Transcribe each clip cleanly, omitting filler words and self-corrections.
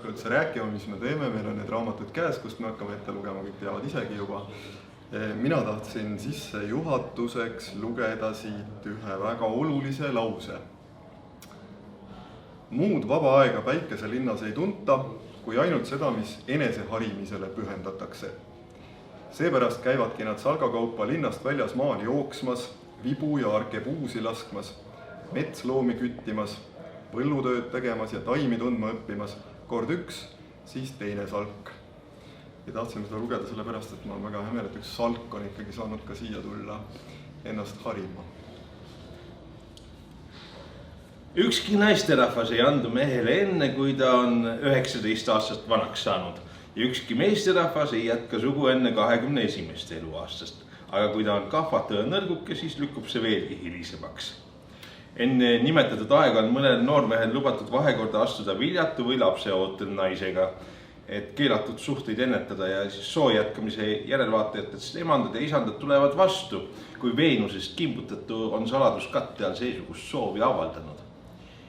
hakka üldse rääkima, mis me teeme, meil on need raamatud käes, kust me hakkame ette lugema, kõik teavad isegi juba. Mina tahtsin sisse juhatuseks lugeda siit ühe väga olulise lause. Muud vaba aega päikeselinnas ei tunta, kui ainult seda, mis eneseharimisele pühendatakse. Seepärast käivadki nad salgakaupa linnast väljas maal jooksmas, vibu ja arkebuusi laskmas, metsloomi küttimas, põllutööd tegemas ja taimi tundma õppimas, kord üks, siis teine salk. Ja tahtsin seda lugeda selle pärast, et ma olen väga hea meel, et üks salk on ikkagi saanud ka siia tulla ennast harima. Ükski naisterahvas ei andu mehele enne, kui ta on 19 aastast vanaks saanud. Ja ükski meesterahvas ei jätka sugu enne 21. eluaastast. Aga kui ta on kahvatu ja nõrguke, siis lükkub see veelgi hilisemaks. Enne nimetatud aega on mõnel noormehel lubatud vahekorda astuda viljatu või lapseootel naisega, et keelatud suhteid ennetada ja siis soo jätkamise järelvaatajatest emandad ja isandad tulevad vastu, kui Veenusest kimbutatu on saladuskatte all seesugust soovi avaldanud.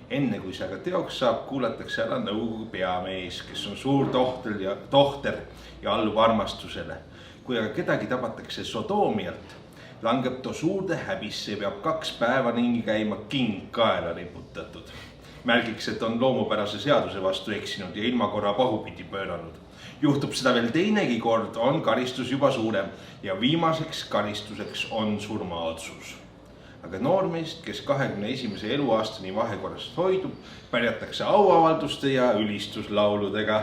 Enne kui see aga teoks saab, kuulatakse ära nõukogu peamees, kes on suur tohter ja allub armastusele. Kui aga kedagi tabatakse sodoomialt, langeb to suurde häbisse ja peab 2 päeva ringi käima king kaela riputatud. Märgiks, et on loomupärase seaduse vastu eksinud ja ilmakorra pahupidi pööranud. Juhtub seda veel teinegi kord, on karistus juba suurem ja viimaseks karistuseks on surmaotsus. Aga noormeest, kes 21. eluaastani vahekorrast hoidub, pärjatakse auavalduste ja ülistuslauludega.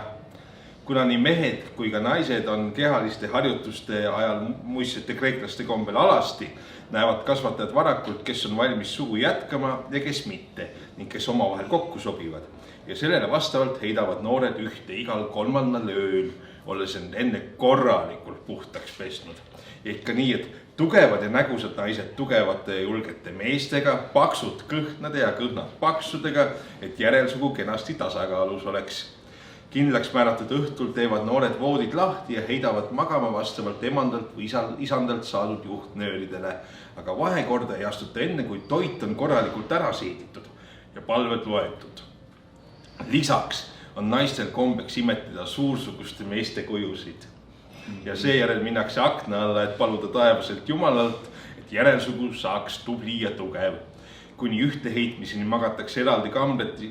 Kuna nii mehed kui ka naised on kehaliste harjutuste ajal muistsete kreeklaste kombel alasti, näevad kasvatajad varakult, kes on valmis sugu jätkama ja kes mitte, ning kes omavahel kokku sobivad. Ja sellele vastavalt heidavad noored ühte igal 3. ööl, olles enne korralikult puhtaks pesnud. Ja ikka nii, et tugevad ja nägusad naised tugevate ja julgete meestega, paksud kõhnade ja kõhnad paksudega, et järelsugu kenasti tasakaalus oleks. Kindlaks määratud õhtul teevad noored voodid lahti ja heidavad magama vastavalt emandalt või isandalt saadud juhtnööridele, aga vahekorda ei astuta enne, kui toit on korralikult ära seeditud ja palved loetud. Lisaks on naistel kombeks imetleda suursuguste meeste kujusid. Ja seejärel minnakse akna alla, et paluda taevaselt Jumalalt, et järelsugu saaks tubli ja tugev. Kuni ühte heitmiseni magatakse eraldi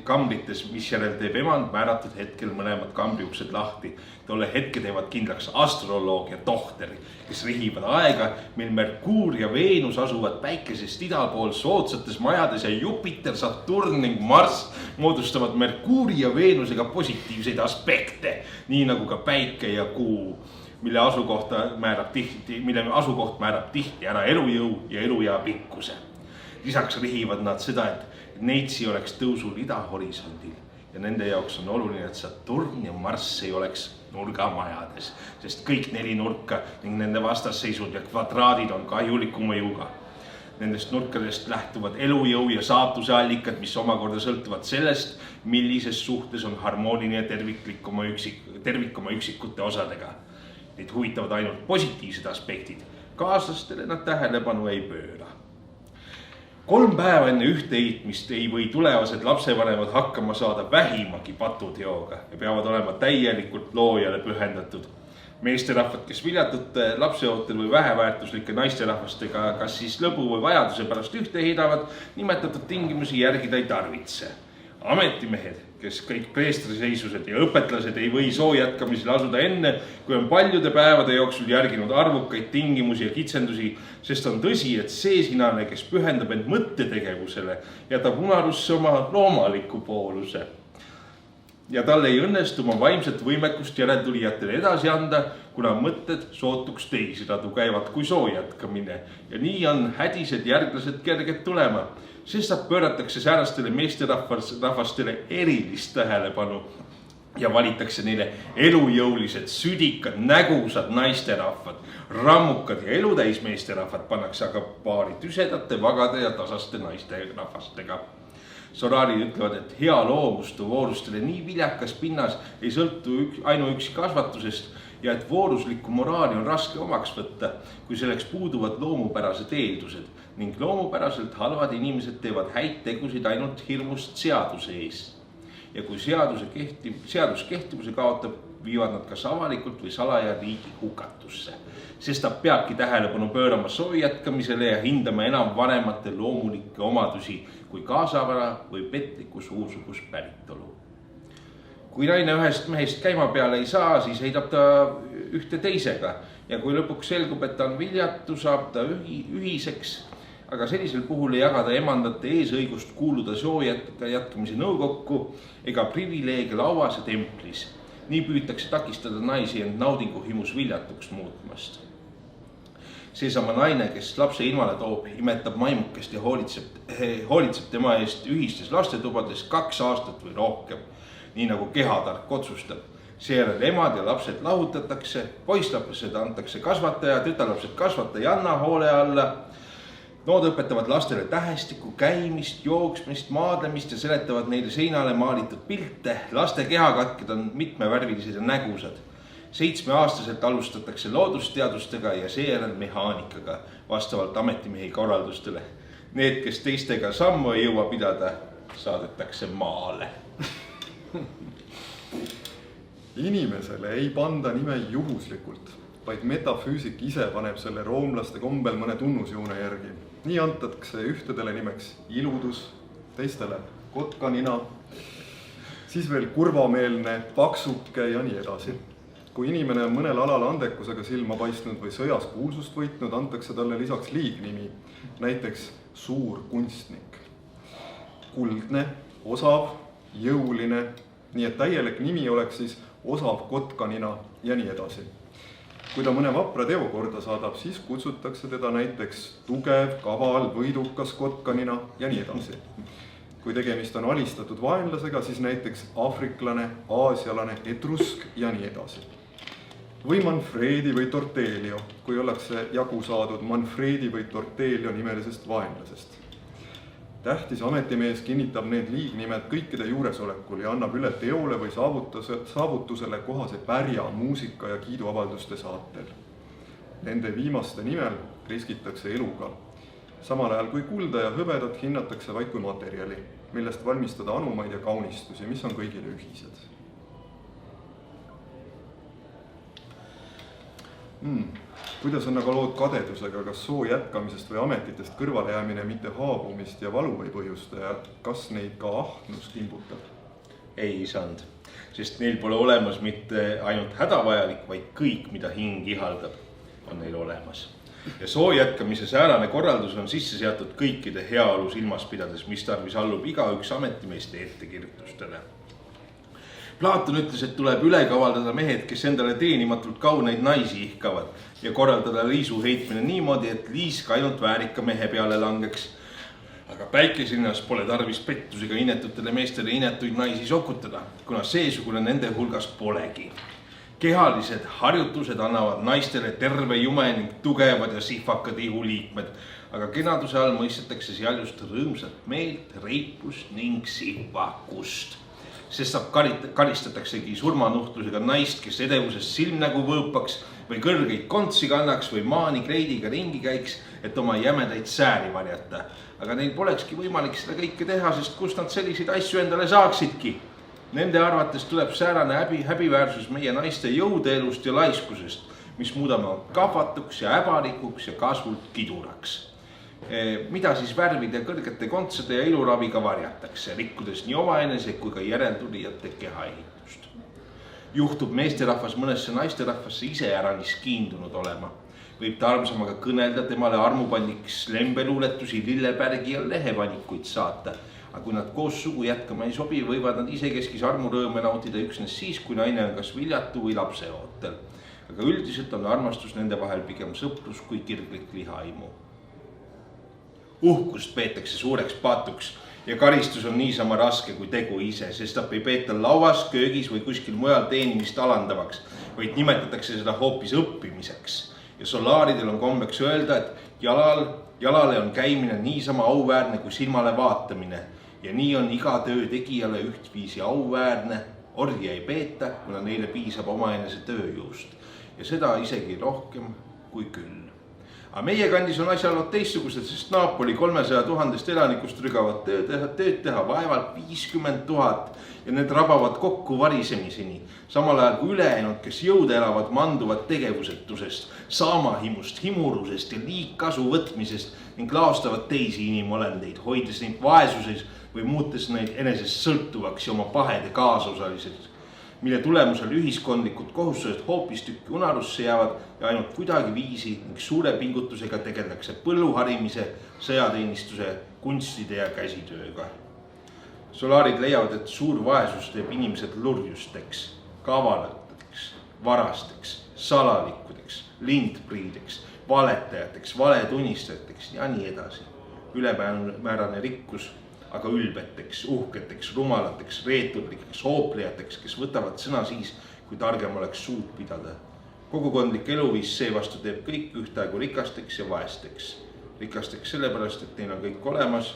kambrites, mis järel teeb emand määratud hetkel mõlemad kambriuksed lahti. Tolle hetke teevad kindlaks astroloog ja tohter, kes rihivad aega, mil Merkuur ja Veenus asuvad päikesest idal pool soodsates majades ja Jupiter, Saturn ning Marss moodustavad Merkuuri ja Veenusega positiivseid aspekte, nii nagu ka päike ja kuu, mille asukoht määrab tihti ära elujõu ja eluea pikkuse. Lisaks rihivad nad seda, et neitsi oleks tõusul idahorisondil ja nende jaoks on oluline, et Saturn ja Marss ei oleks nurgamajades, sest kõik 4 nurka ning nende vastasseisud ja kvadraadid on kahjuliku mõjuga. Nendest nurkadest lähtuvad elujõu ja saatuse allikad, mis omakorda sõltuvad sellest, millises suhtes on harmooniline tervik oma üksikute osadega. Neid huvitavad ainult positiivsed aspektid, kaaslastele nad tähelepanu ei pööra. 3 päeva enne ühte heitmist ei või tulevased lapsevanemad hakkama saada vähimagi patuteoga ja peavad olema täielikult loojale pühendatud. Meesterahvad, kes viljatute lapseootel või väheväärtuslike naisterahvastega kas siis lõbu või vajaduse pärast ühte heidavad, nimetatud tingimusi järgida ei tarvitse. Ametimehed, kes kõik preestriseisused ja õpetlased ei või soo jätkamisel asuda enne, kui on paljude päevade jooksul järginud arvukaid tingimusi ja kitsendusi, sest on tõsi, et see sinane, kes pühendab end mõttetegevusele, jätab unarusse oma loomaliku pooluse. Ja tal ei õnnestu oma vaimset võimekust järeltulijatele edasi anda, kuna mõtted sootuks teisi radu käivad kui soo jätkamine. Ja nii on hädised järglased kerged tulema, sest pööratakse säärastele meesterahvastele erilist tähelepanu ja valitakse neile elujõulised, südikad, nägusad naisterahvad, rammukad ja elutäis meesterahvad pannakse aga paari tüsedate, vagade ja tasaste naisterahvastega. Soraarid ütlevad, et hea loomustu voorustele nii viljakas pinnas ei sõltu ainuüksi kasvatusest ja et vooruslikku moraali on raske omaks võtta, kui selleks puuduvad loomupärased eeldused ning loomupäraselt halvad inimesed teevad häid tegusid ainult hirmust seaduse ees. ja kui seadus kehtivuse kaotab, viivad nad kas avalikult või salaja riigi hukatusse. Sest ta peabki tähelepanu pöörama soo jätkamisele ja hindama enam vanemate loomulikke omadusi kui kaasavara või petliku suusugust päritolu. Kui naine ühest mehest käima peale ei saa, siis heidab ta ühte teisega ja kui lõpuks selgub, et ta on viljatu, saab ta ühiseks, aga sellisel puhul ei jagada emandate eesõigust kuuluda soo jätkamise nõukokku ega privileege lauas ja templis. Nii püütakse takistada naisi end naudinguhimus viljatuks muutmast. Seesama naine, kes lapse ilmale toob, imetab maimukest ja hoolitseb tema eest ühistes lastetubades 2 aastat või rohkem, nii nagu kehatark otsustab. Seejärel emad ja lapsed lahutatakse, poisslapsed antakse kasvataja, tütarlapsed kasvatajanna hoole alla. Nood õpetavad lastele tähestiku, käimist, jooksmist, maadlemist ja seletavad neile seinale maalitud pilte. Laste kehakatked on mitmevärvilised ja nägusad. 7-aastaselt alustatakse loodusteadustega ja seejärel mehaanikaga vastavalt ametimehi korraldustele. Need, kes teistega sammu ei jõua pidada, saadetakse maale. Inimesele ei panda nime juhuslikult, vaid metafüüsik ise paneb selle roomlaste kombel mõne tunnusjoone järgi. Nii antakse ühtedele nimeks iludus, teistele kotkanina, siis veel kurvameelne, paksuke ja nii edasi. Kui inimene on mõnel alal andekusega silma paistnud või sõjas kuulsust võitnud, antakse talle lisaks liignimi, näiteks suur kunstnik. Kuldne, osav, jõuline, nii et täielik nimi oleks siis osav kotkanina ja nii edasi. Kui ta mõne vapra teo korda saadab, siis kutsutakse teda näiteks tugev, kaval, võidukas kotkanina ja nii edasi. Kui tegemist on alistatud vaenlasega, siis näiteks afriklane, aasialane, etrusk ja nii edasi. Või Manfredi või Tortelio, kui ollakse jagu saadud Manfredi või Tortelio nimelisest vaenlasest. Tähtis ametimees kinnitab need liignimed kõikide juuresolekul ja annab üle teole või saavutusele kohase pärja, muusika ja kiiduavalduste saatel. Nende viimaste nimel riskitakse eluga. Samal ajal kui kulda ja hõbedat hinnatakse vaid kui materjali, millest valmistada anumaid ja kaunistusi, mis on kõigile ühised. Kuidas on aga lood kadedusega, kas soo jätkamisest või ametitest kõrvale jäämine mitte haabumist ja valu ei põhjusta ja kas neid ka ahnus kimbutab? Ei isand, sest neil pole olemas mitte ainult hädavajalik, vaid kõik, mida hing ihaldab, on neil olemas. Ja soo jätkamise säärane korraldus on sisse seatud kõikide heaolus ilmas pidades, mis tarvis allub igaüks ametimeeste ettekirjutustele. Platon ütles, et tuleb üle kavaldada mehed, kes endale teenimatult kauneid naisi ihkavad ja korraldada liisu heitmine niimoodi, et liisk ainult väärika mehe peale langeks. Aga päikeselinnas pole tarvis pettusega inetutele meestele inetuid naisi sokutada, kuna seesugune nende hulgas polegi. Kehalised harjutused annavad naistele terve jume ning tugevad ja sihvakad ihuliikmed, aga kenaduse all mõistetakse seal just rõõmsat meelt, reipust ning sihvakust. Sest saab karistataksegi surmanuhtlusega naist, kes edevusest silmnägu võõpaks või kõrgeid kontsi kannaks või maani kreidiga ringi käiks, et oma jämedaid sääri varjata. Aga neil polekski võimalik seda kõike teha, sest kust nad selliseid asju endale saaksidki. Nende arvates tuleb säärane häbiväärsus meie naiste jõudeelust ja laiskusest, mis muudame kahvatuks ja äbarikuks ja kasvult kiduraks. Mida siis värvide kõrgete kontsade ja iluraviga varjatakse, rikkudes nii omaenese kui ka järeltulijate kehaehitust. Juhtub meesterahvas mõnesse naisterahvasse ise äranis kiindunud olema. Võib ta armsamaga kõnelda, temale armupanniks lembeluuletusi, lillepärgi ja lehevanikuid saata. Aga kui nad koos sugu jätkama ei sobi, võivad nad isekeskis armurõõme nautida üksnes siis, kui naine on kas viljatu või lapseootel. Aga üldiselt on armastus nende vahel pigem sõprus kui kirglik lihaimu. Uhkust peetakse suureks paatuks ja karistus on niisama raske kui tegu ise, sest ta ei peeta lauas, köögis või kuskil mujal teenimist alandavaks, vaid nimetatakse seda hoopis õppimiseks. Ja solaaridel on kombeks öelda, et jalale on käimine niisama auväärne kui silmale vaatamine ja nii on iga töö tegijale ühtviisi auväärne, orgi ei peeta, kuna neile piisab omaenese tööjõust ja seda isegi rohkem kui küll. Aga meie kandis on asjalood teistsugused, sest Napoli 300 000 elanikust rügavad tööd teha vaevalt 50 000 ja need rabavad kokku varisemiseni. Samal ajal kui ülejäänud, kes jõude elavad, manduvad tegevusetusest, saamahimust, himurusest ja liigkasu võtmisest ning laostavad teisi inimolendeid, hoides neid vaesuses või muutes neid enesest sõltuvaks ja oma pahede kaasosaliseks, mille tulemusel ühiskondlikud kohustused hoopistükki unarusse jäävad ja ainult kuidagi viisi ning suure pingutusega tegeldakse põlluharimise, sõjateenistuse, kunstide ja käsitööga. Solaarid leiavad, et suur vaesus teeb inimesed lurjusteks, kavalateks, varasteks, salalikkudeks, lindpriideks, valetajateks, valetunnistajateks ja nii edasi. Ülemäärane rikkus aga ülbeteks, uhketeks, rumalateks, reeturlikeks, hooplejateks, kes võtavad sõna siis, kui targem oleks suud pidada. Kogukondlik eluviis seevastu teeb kõik ühtaegu rikasteks ja vaesteks. Rikasteks sellepärast, et neil on kõik olemas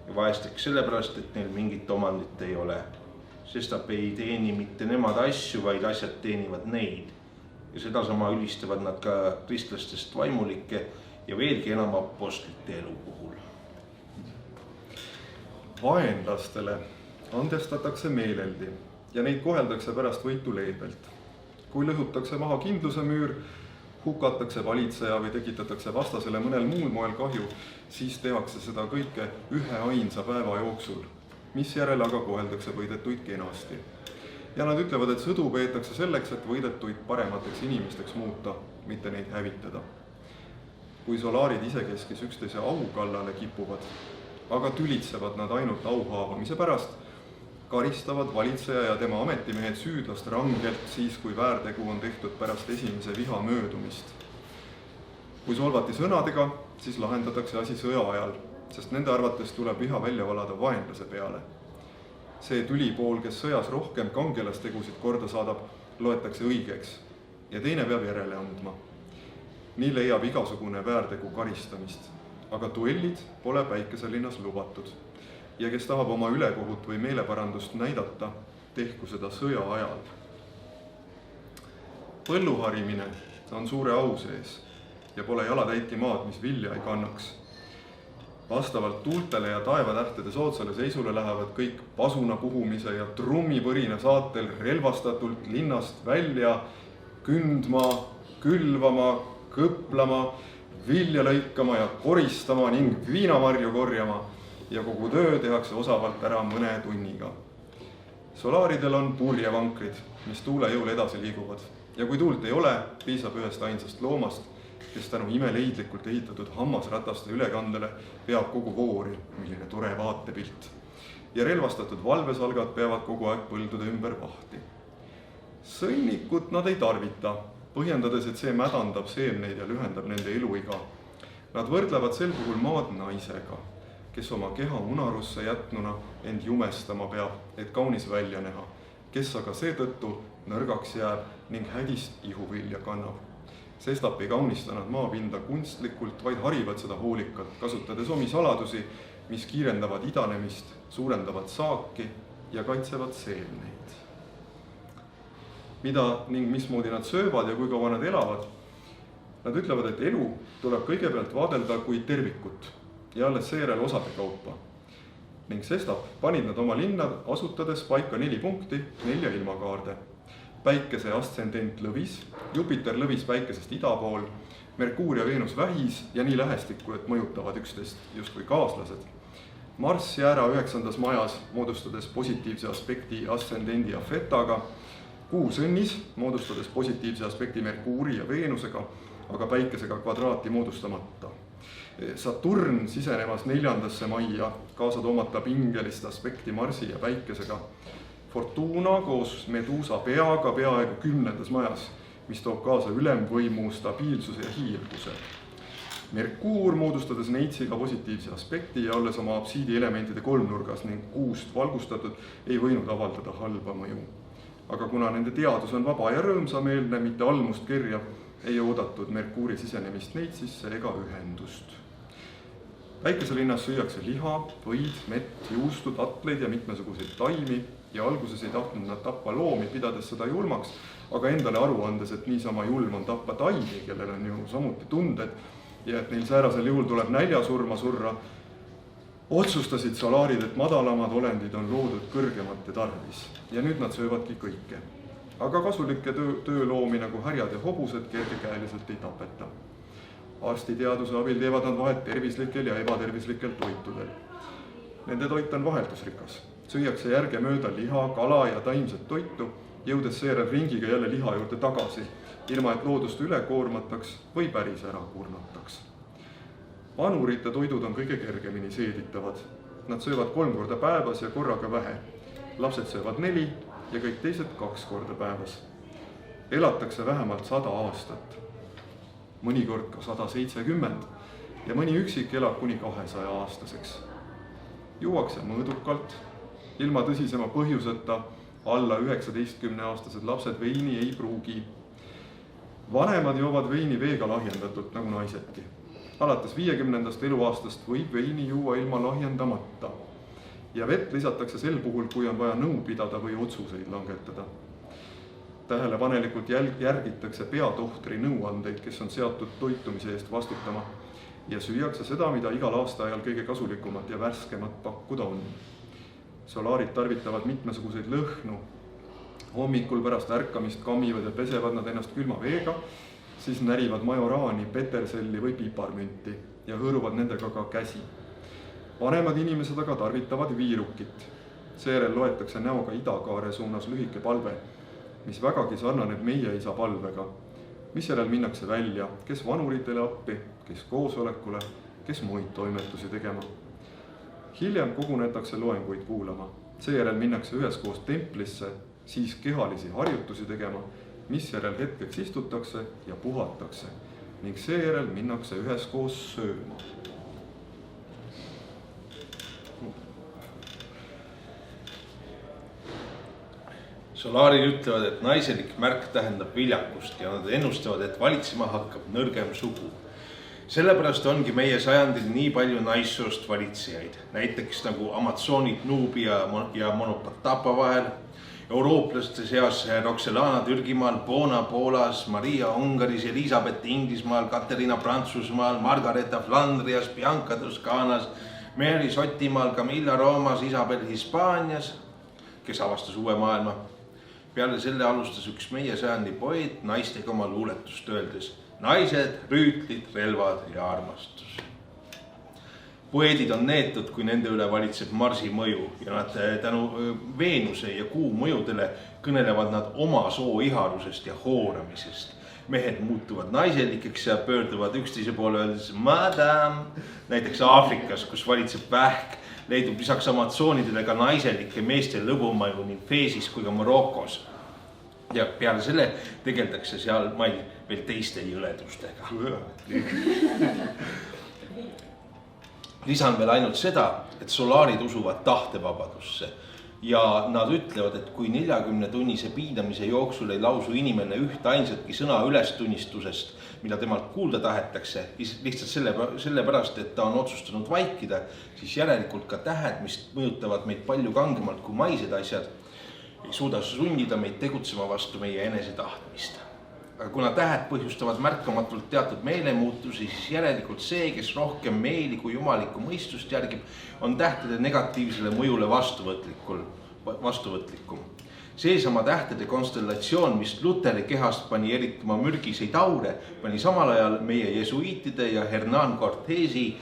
ja vaesteks sellepärast, et neil mingit omandit ei ole. Sestap ei teeni mitte nemad asju, vaid asjad teenivad neid. Ja sedasama ülistavad nad ka kristlastest vaimulike ja veelgi enam apostlite elu puhul. Vaenlastele andestatakse meeleldi ja neid koheldakse pärast võitu leebelt. Kui lõhutakse maha kindluse müür, hukatakse valitseja või tekitatakse vastasele mõnel muul moel kahju, siis tehakse seda kõike ühe ainsa päeva jooksul, mis järel aga koheldakse võidetuid kenasti. Ja nad ütlevad, et sõdu peetakse selleks, et võidetuid paremateks inimesteks muuta, mitte neid hävitada. Kui solaarid isekeskis üksteise au kallale kipuvad, aga tülitsevad nad ainult auhaavamise pärast, karistavad valitseja ja tema ametimehed süüdlast rangelt siis, kui väärtegu on tehtud pärast esimese viha möödumist. Kui solvati sõnadega, siis lahendatakse asi sõja ajal, sest nende arvates tuleb viha välja valada vaenlase peale. See tülipool, kes sõjas rohkem kangelastegusid korda saadab, loetakse õigeks ja teine peab järele andma. Nii leiab igasugune väärtegu karistamist. Aga duellid pole Päikeselinnas lubatud ja kes tahab oma ülekohut või meeleparandust näidata, tehku seda sõja ajal. Põlluharimine on suure au sees ja pole jalatäiti maad, mis vilja ei kannaks. Vastavalt tuultele ja taevatähtede soodsale seisule lähevad kõik pasuna puhumise ja trummipõrina saatel relvastatult linnast välja kündma, külvama, kõplama, vilja lõikama ja koristama ning viinamarju korjama ja kogu töö tehakse osavalt ära mõne tunniga. Solaaridel on purjevankrid, mis tuule jõul edasi liiguvad ja kui tuult ei ole, piisab ühest ainsast loomast, kes tänu imeleidlikult ehitatud hammasrataste ülekandele peab kogu voori, milline tore vaatepilt. Ja relvastatud valvesalgad peavad kogu aeg põldude ümber vahti. Sõnnikut nad ei tarvita, põhjendades, et see mädandab seemneid ja lühendab nende eluiga. Nad võrdlevad sel puhul maad naisega, kes oma keha unarusse jätnuna end jumestama peab, et kaunis välja näha, kes aga seetõttu nõrgaks jääb ning hädist ihuvilja kannab. Sestap ei kaunista nad maapinda kunstlikult, vaid harivad seda hoolikalt, kasutades omi saladusi, mis kiirendavad idanemist, suurendavad saaki ja kaitsevad seemneid. Mida ning mismoodi nad söövad ja kui kaua nad elavad. Nad ütlevad, et elu tuleb kõigepealt vaadelda kui tervikut ja alles seejärel osade kaupa. Ning sestap panid nad oma linnad asutades paika 4 punkti, 4 ilmakaarde. Päikese ascendent lõvis, Jupiter lõvis päikesest ida pool, Merkuur ja Veenus vähis ja nii lähestikku, et mõjutavad üksteist justkui kaaslased. Marss jäära 9. majas, moodustades positiivse aspekti ascendendi ja fetaga, Kuu sõnnis, moodustades positiivse aspekti Merkuuri ja Veenusega, aga päikesega kvadraati moodustamata. Saturn sisenemas 4. majja, kaasa toomata pingelist aspekti Marsi ja päikesega. Fortuna koos Medusa peaga peaaegu 10. majas, mis toob kaasa ülemvõimu, stabiilsuse ja hiilguse. Merkuur moodustades Neitsiga positiivse aspekti ja olles oma absiidi elementide kolmnurgas ning kuust valgustatud, ei võinud avaldada halba mõju. Aga kuna nende teadus on vaba ja rõõmsameelne, mitte almust kerja, ei oodatud Merkuuri sisenemist Neitsisse ega ühendust. Päikeselinnas süüakse liha, võid, mett, juustud, atleid ja mitmesuguseid taimi ja alguses ei tahtnud nad tappa loomi, pidades seda julmaks, aga endale aru andes, et niisama julm on tappa taimi, kellel on ju samuti tunded, ja et neil säärasel juhul tuleb näljasurma surra, otsustasid solaarid, et madalamad olendid on loodud kõrgemate tarvis ja nüüd nad söövadki kõike. Aga kasulike tööloomi nagu härjad ja hobused kergekäeliselt ei tapeta. Arstiteaduse abil teevad nad vahet tervislikel ja ebatervislikel toitudel. Nende toit on vaheldusrikas. Süüakse järgemööda liha, kala ja taimset toitu, jõudes seejärel ringiga jälle liha juurde tagasi, ilma et loodust üle koormataks või päris ära kurnataks. Vanurite toidud on kõige kergemini seeditavad. Nad söövad 3 korda päevas ja korraga vähe. Lapsed söövad 4 ja kõik teised 2 korda päevas. Elatakse vähemalt 100 aastat. Mõnikord ka 170 ja mõni üksik elab kuni 200 aastaseks. Juuakse mõõdukalt, ilma tõsisema põhjuseta alla 19-aastased lapsed veini ei pruugi. Vanemad joovad veini veega lahjendatult nagu naisedki. Alates 50. eluaastast võib veini juua ilma lahjendamata ja vett lisatakse sel puhul, kui on vaja nõu pidada või otsuseid langetada. Tähelepanelikult järgitakse peatohtri nõuandeid, kes on seatud toitumise eest vastutama ja süüakse seda, mida igal aastaajal kõige kasulikumat ja värskemat pakkuda on. Solaarid tarvitavad mitmesuguseid lõhnu. Hommikul pärast ärkamist kammivad ja pesevad nad ennast külma veega, siis närivad majoraani, peterselli või piparmünti ja hõõruvad nendega ka käsi. Vanemad inimesed aga tarvitavad viirukit. Seejärel loetakse näoga idakaare suunas lühike palve, mis vägagi sarnaneb meie isa palvega. Mis järel minnakse välja, kes vanuritele appi, kes koosolekule, kes muid toimetusi tegema. Hiljem kogunetakse loenguid kuulama. Seejärel minnakse üheskoos templisse, siis kehalisi harjutusi tegema, mis järel hetkeks istutakse ja puhatakse ning seejärel minnakse üheskoos sööma. Solaarid ütlevad, et naiselik märk tähendab viljakust ja nad ennustavad, et valitsema hakkab nõrgem sugu. Sellepärast ongi meie sajandil nii palju naissoost valitsejaid, näiteks nagu Amazonid Nubia ja Monopatapa vahel, eurooplaste seas Roxelana Türgimaal, Bona Poolas, Maria Ungaris, Elisabeth Inglismaal, Katerina Prantsusmaal, Margareta Flandrias, Bianca Toskaanas, Mary Sotimaal, Camilla Roomas, Isabel Hispaanias, kes avastas uue maailma. Peale selle alustas üks meie sajandi poeet naistega oma luuletust öeldes: naised, rüütlid, relvad ja armastus. Poeedid on neetud, kui nende üle valitseb Marsi mõju ja nad tänu Veenuse ja Kuu mõjudele kõnelevad nad oma soo iharusest ja hooramisest. Mehed muutuvad naiselikeks ja pöörduvad üksteise poole öeldes madam. Näiteks Aafrikas, kus valitseb vähk, leidub lisaks Amazonidele ka naiselike meeste lõbumaju nii Feesis kui ka Marokos. Ja peale selle tegeldakse seal mail veel teiste jõledustega. Lisan veel ainult seda, et solaarid usuvad tahtevabadusse ja nad ütlevad, et kui 40-tunnise piinamise jooksul ei lausu inimene üht ainsatki sõna ülestunnistusest, mida temalt kuulda tahetakse, lihtsalt sellepärast, et ta on otsustanud vaikida, siis järelikult ka tähed, mis mõjutavad meid palju kangemalt kui maised asjad, ei suuda sundida meid tegutsema vastu meie enese tahtmist. Aga kuna tähed põhjustavad märkamatult teatud meelemuutusi, siis järelikult see, kes rohkem meeli kui jumalikku mõistust järgib, on tähtede negatiivsele mõjule vastuvõtlikum. Seesama tähtede konstellatsioon, mis Luteri kehast pani erituma mürgiseid aure, pani samal ajal meie jesuiitide ja Hernán Cortesi,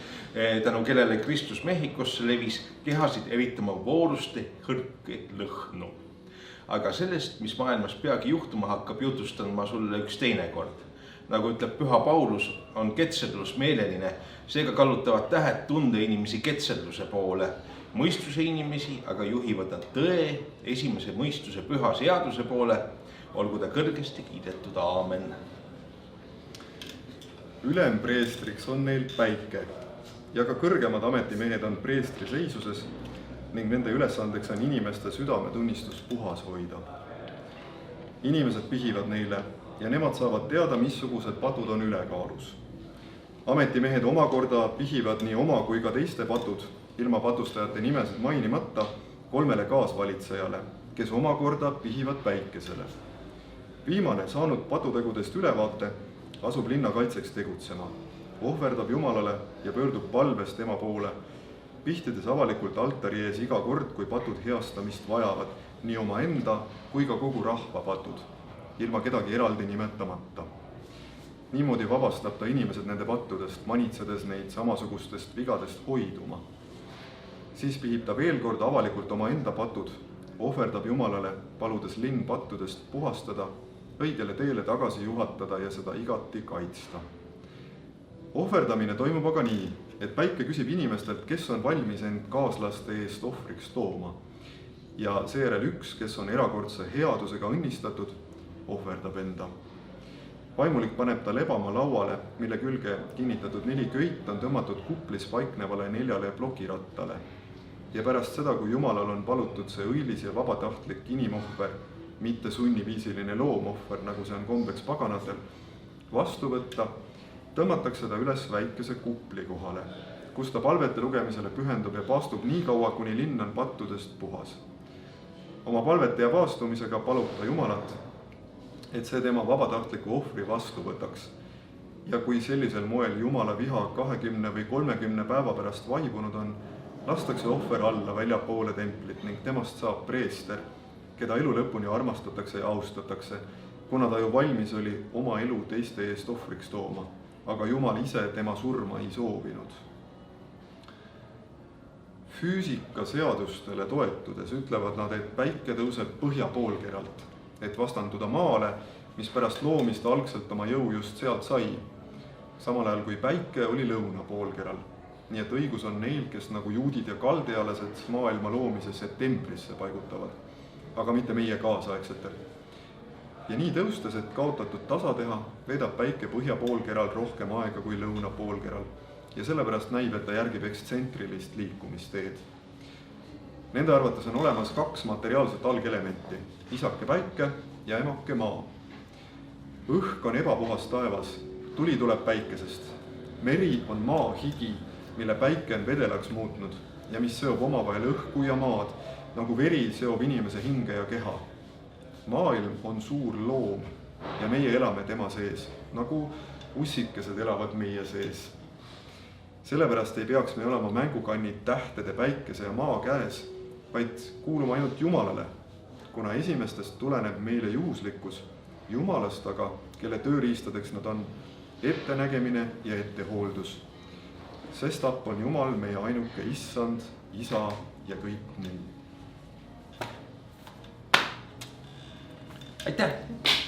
tänu kellele Kristus Mehhikosse levis, kehasid eritama vooruste hõrke lõhnu. Aga sellest, mis maailmas peagi juhtuma hakkab, jutustan ma sulle üks teine kord. Nagu ütleb Püha Paulus, on ketsedlus meeleline, seega kallutavad tähed tunde inimesi ketsedluse poole. Mõistuse inimesi aga juhivad nad tõe, esimese mõistuse püha seaduse poole, olgu ta kõrgesti kiidetud, aamen. Ülempreestriks on neil päike ja ka kõrgemad ametimehed on preestri seisuses ning nende ülesandeks on inimeste südametunnistus puhas hoida. Inimesed pihivad neile ja nemad saavad teada, missugused patud on ülekaalus. Ametimehed omakorda pihivad nii oma kui ka teiste patud, ilma patustajate nimesid mainimata, 3 kaasvalitsejale, kes omakorda pihivad päikesele. Viimane, saanud patutegudest ülevaate, asub linna kaitseks tegutsema. ohverdab Jumalale ja pöördub palves tema poole, pihtides avalikult altari ees iga kord, kui patud heastamist vajavad, nii omaenda kui ka kogu rahva patud, ilma kedagi eraldi nimetamata. Niimoodi vabastab ta inimesed nende pattudest, manitsedes neid samasugustest vigadest hoiduma. Siis pihib ta veel kord avalikult omaenda patud, ohverdab Jumalale, paludes linn pattudest puhastada, õigele teele tagasi juhatada ja seda igati kaitsta. Ohverdamine toimub aga nii, et päike küsib inimestelt, kes on valmis end kaaslaste eest ohvriks tooma. Ja seejärel üks, kes on erakordse headusega õnnistatud, ohverdab enda. Vaimulik paneb ta lebama lauale, mille külge kinnitatud 4 köit on tõmmatud kuplis paiknevale 4 plokirattale. Ja pärast seda, kui Jumalal on palutud see õilis ja vabatahtlik inimohver, mitte sunniviisiline loomohver, nagu see on kombeks paganatel, vastu võtta, tõmmatakse ta üles väikese kupli kohale, kus ta palvete lugemisele pühendub ja paastub nii kaua, kuni linn on pattudest puhas. Oma palvete ja paastumisega palub ta Jumalat, et see tema vabatahtliku ohvri vastu võtaks. Ja kui sellisel moel Jumala viha 20 või 30 päeva pärast vaibunud on, lastakse ohver alla väljapoole templit ning temast saab preester, keda elu lõpuni armastatakse ja austatakse, kuna ta ju valmis oli oma elu teiste eest ohvriks tooma, aga Jumal ise tema surma ei soovinud. Füüsikaseadustele toetudes ütlevad nad, et päike tõuseb põhjapoolkeralt, et vastanduda maale, mis pärast loomist algselt oma jõu just sealt sai, samal ajal kui päike oli lõunapoolkeral. Nii et õigus on neil, kes nagu juudid ja kaldealased maailma loomise septembrisse paigutavad, aga mitte meie kaasaegsetel. Ja nii tõustes, et kaotatud tasa teha, veedab päike põhjapoolkeral rohkem aega kui lõunapoolkeral ja sellepärast näib, et ta järgib ekstsentrilist liikumisteed. Nende arvates on olemas 2 materiaalset algelementi, isake päike ja emake maa. Õhk on ebapuhas taevas, tuli tuleb päikesest. Meri on maa higi, mille päike on vedelaks muutnud ja mis seob omavahel õhku ja maad, nagu veri seob inimese hinge ja keha. Maailm on suur loom ja meie elame tema sees, nagu ussikesed elavad meie sees. Sellepärast ei peaks me olema mängukannid tähtede, päikese ja maa käes, vaid kuuluma ainult Jumalale, kuna esimestest tuleneb meile juhuslikkus, Jumalast aga, kelle tööriistadeks nad on, ettenägemine ja ettehooldus. Sestap on Jumal meie ainuke issand, isa ja kõik muu. Aitäh!